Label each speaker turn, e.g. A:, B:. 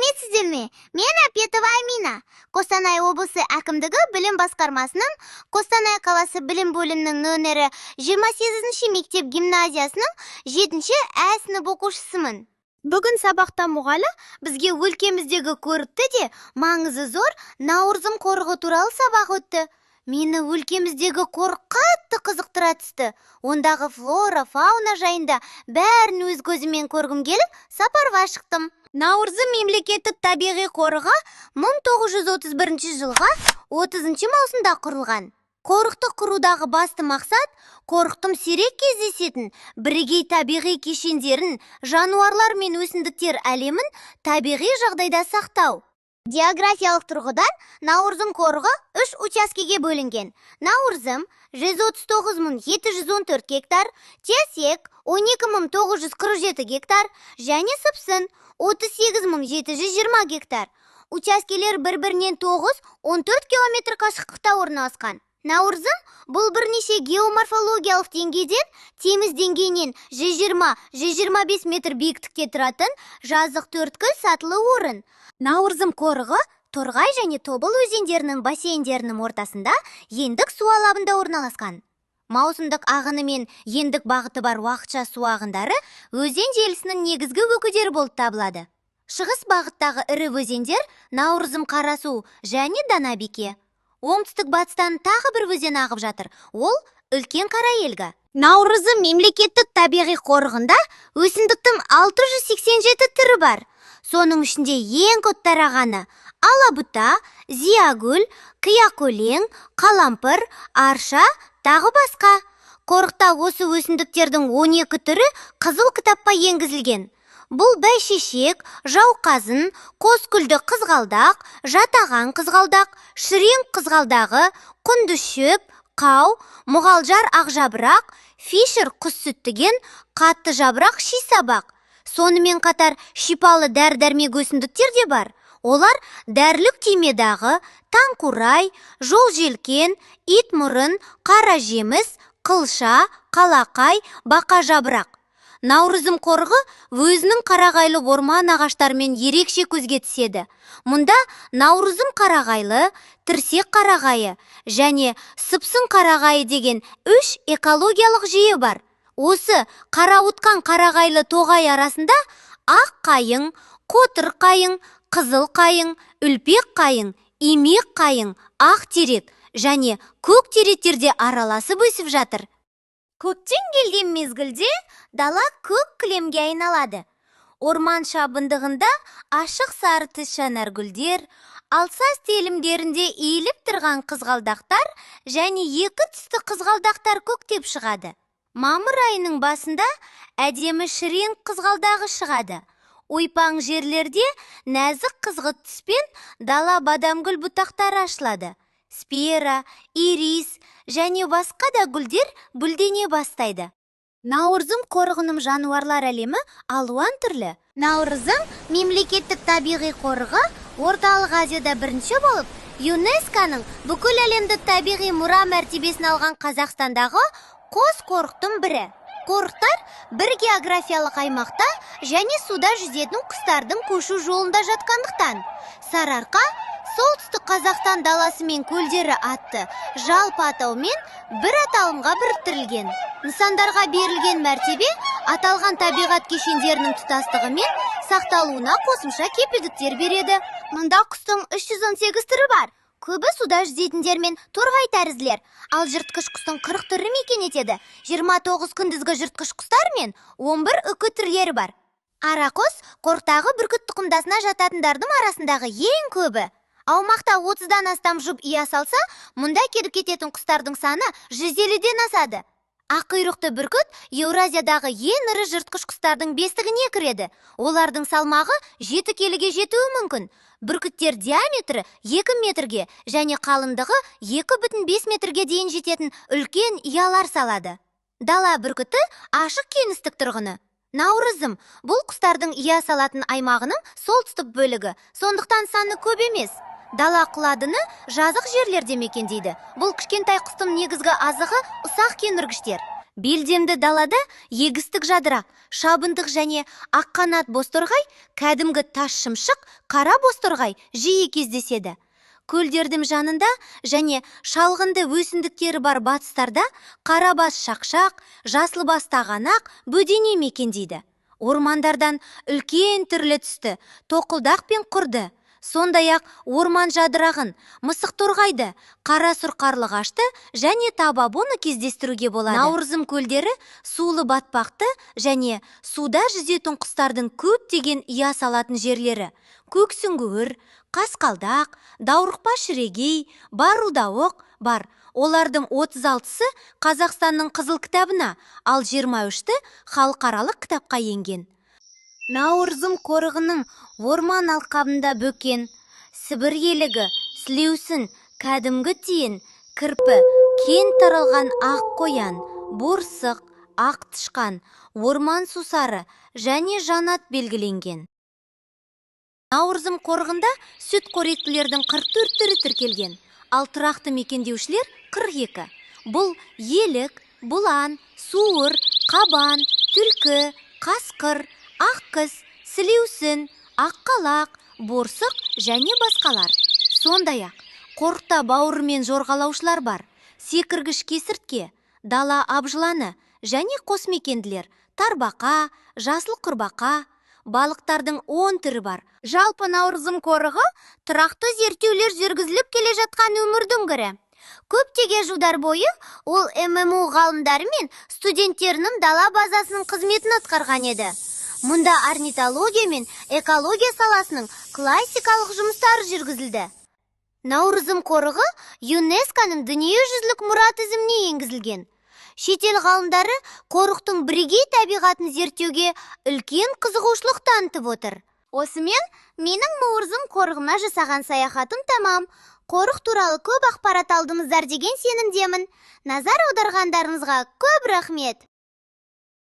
A: Сәлеметсіздер ме? Мен Апетова Амина. Қостанай облысы әкімдігі білім басқармасының Қостанай қаласы білім бөлімінің нөмірі 28-ші мектеп гимназиясының 7-ші А сынып оқушысымын. Бүгін сабақта мұғалім бізге өлкеміздегі көрікті де маңызы зор Наурызым қорығы туралы сабақ өтті. Мені өлкеміздегі қорық қатты қызықтыра түсті. Ондағы флора, фауна жайында бәрін өз көзіммен көргім келіп, сапарға шықтым. Наурызым мемлекеттік табиғи қорығы 1931 жылға 30 маусымда құрылған. Қорықты құрудағы басты мақсат қорықтың сирек кездесетін бірегей табиғи кешендерін, жануарлар мен өсімдіктер әлемін табиғи жағдайда сақтау. Географиялық тұрғыдан Наурызым қорығы 3 учаскеге бөлінген. Наурызым 139.714 гектар, Тесек 12.947 гектар және Сыпсын 38.720 гектар. Учаскелер бір-бірінен 9-14 километр қашықтықта орналасқан. Наурызым бұл бірнеше геоморфологиялық деңгейден теңіз деңгейінен 120-125 метр биіктікте тұратын жазық төрткіл сатылы орын. Наурызым қорығы Торғай және Тобыл өзендерінің бассейндерінің ортасында ендік су алабында орналасқан. Маусымдық ағыны мен ендік бағыты бар уақытша су ағындары өзен желісінің негізгі өкілдері болып табылады. Шығыс бағыттағы ірі өзендер Наурызым, Қарасу және Данабеке. Оңтүстік батыстан тағы бір өзен ағып жатыр. Ол Үлкен Қараелгі. Наурызым мемлекеттік табиғи қорығында өсімдіктің 687 түрі бар. Соның ішінде ең көп тарағаны алабұта, зиягүл, қияқөлең, қалампыр, арша, тағы басқа. Қорықта осы өсімдіктердің 12 түрі қызыл кітапқа енгізілген. Бұл бәйшешек, жауқазын, қоскүлді қызғалдақ, жатаған қызғалдақ, шірен қызғалдағы, құнды шөп, қау, мұғалжар ақжабырақ, фишер құс сүттіген, қатты жабырақ шисабақ. Сонымен қатар шипалы дәрі-дәрмек өсімдіктер де бар. Олар дәрілік түймедағы, таңқурай, жол-желкен, итмұрын, қара жеміс, қылша, қалақай, бақа жабырақ. Наурызым қорығы өзінің қарағайлы орман ағаштарымен ерекше көзге түседі. Мұнда Наурызым қарағайлы, Тірсек қарағайы және Сыпсын қарағайы деген 3 экологиялық жүйе бар. Осы қарауытқан қарағайлы тоғай арасында ақ қайың, қотыр қайың, қызыл қайың, үлпек қайың, имек қайың, ақ терек және көк теректерде араласып өсіп жатыр. Көктем келген мезгілде дала көк кілемге айналады. Орман шабындығында ашық сары тіс жанар гүлдер, алсас телімдерінде иіліп тұрған қызғалдақтар және екі түсті қызғалдақтар көктеп шығады. Мамыр айының басында әдемі шірен қызғалдағы шығады. Ойпаң жерлерде нәзік қызғылт түспен дала бадамгүл бұтақтары ашылады. Спира, ирис және басқа да гүлдер гүлдене бастайды. Наурызым қорығының жануарлар әлемі алуан түрлі. Наурызым мемлекеттік табиғи қорығы Орталық Азияда бірінші болып, ЮНЕСКО-ның бүкіл әлемдік табиғи мұра мәртебесін алған Қазақстандағы қос қорықтың бірі. Қорықтар бір географиялық аймақта және суда жүзетін құстардың көшу жолында жатқандықтан Сарыарқа солтүстік Қазақстан даласы мен көлдері атты жалпы атаумен бір аталымға біріктірілген. Нысандарға берілген мәртебе аталған табиғат кешендерінің тұтастығы мен сақталуына қосымша кепілдіктер береді. Мұнда құстың 318 түрі бар. Көбі суда жүзетіндер мен торғай тәрізділер. Ал жыртқыш құстың 40 түрі мекен етеді. 29 күндізгі жыртқыш құстар мен 11 үкі түрлері бар. Арақос қорықтағы бүркіт тұқымдасына жататындардың арасындағы ең көбі. Аумақта 30-дан астам жұп ия салса, мұнда келіп кететін құстардың саны 150-ден асады. Аққұйрықты бүркіт Еуразиядағы ең ірі жыртқыш құстардың 5-тігіне кіреді. Олардың салмағы 7 келіге жетуі мүмкін. Бүркіттер диаметрі 2 метрге және қалыңдығы 2,5 метрге дейін жететін үлкен иялар салады. Дала бүркіті ашық кеңістік тұрғыны. Наурызым бұл құстардың ия салатын аймағының солтүстік бөлігі, сондықтан саны көп емес. Дала құладыны жазық жерлерде мекендейді. Бұл кішкентай құстың негізгі азығы ұсақ кеміргіштер. Белдемді далада егістік жадырақ, шабындық және аққанат бозторғай, кәдімгі тас шымшық, қара бозторғай жиі кездеседі. Көлдердің жанында және шалғынды өсімдіктері бар батыстарда қарабас шақшақ, жасылбас тағанақ, бөдене мекендейді. Ормандардан үлкен түрлі түсті, тоқылдақ пен құрды, сондай-ақ орман жадырағын, мысық торғайды, қара сұр қарлығашты және табабоны кездестіруге болады. Наурызым көлдері сулы батпақты және суда жүзетін құстардың көптеген ұя салатын жерлері. Көксүңгір, қасқалдақ, даурықпа шірегей, барудауық бар. Олардың 36-сы Қазақстанның қызыл кітабына, ал 23-ті халықаралық кітапқа енген. Наурызым қорығының орман алқабында бөкен, Сібір елігі, сілеусін, кәдімгі тиін, кірпі, кен таралған ақ қоян, борсық, ақ тышқан, орман сусары және жанат белгіленген. Наурызым қорығында сүт қоректілердің 44 түрі тіркелген, ал тұрақты мекендеушілер 42. Бұл елік, бұлан, суыр, қабан, түлкі, қасқыр, аққыз, сілеусін, аққалақ, борсық және басқалар. Сондай-ақ, қорықта бауыр мен жорғалаушылар бар. Секіргіш кесіртке, дала абжыланы және қосмекенділер, тарбақа, жасыл құрбақа, балықтардың 10 түрі бар. Жалпы Наурызым қорығы тұрақты зерттеулер жүргізіліп келе жатқан өмірдің бірі. Көптеген жылдар бойы ол ММУ ғалымдары мен студенттерінің дала базасының қызметін атқарған еді. Мұнда орнитология мен экология саласының классикалық жұмыстары жүргізілді. Наурызым қорығы ЮНЕСКО-ның дүниежүзілік мұра тізіміне енгізілген. Шетел ғалымдары қорықтың бірегей табиғатын зерттеуге үлкен қызығушылық танытып отыр. Осымен менің Наурызым қорығына жасаған саяхатым тамам. Қорық туралы көп ақпарат алдыңыздар деген сенімдемін. Назар аударғандарыңызға көп рахмет.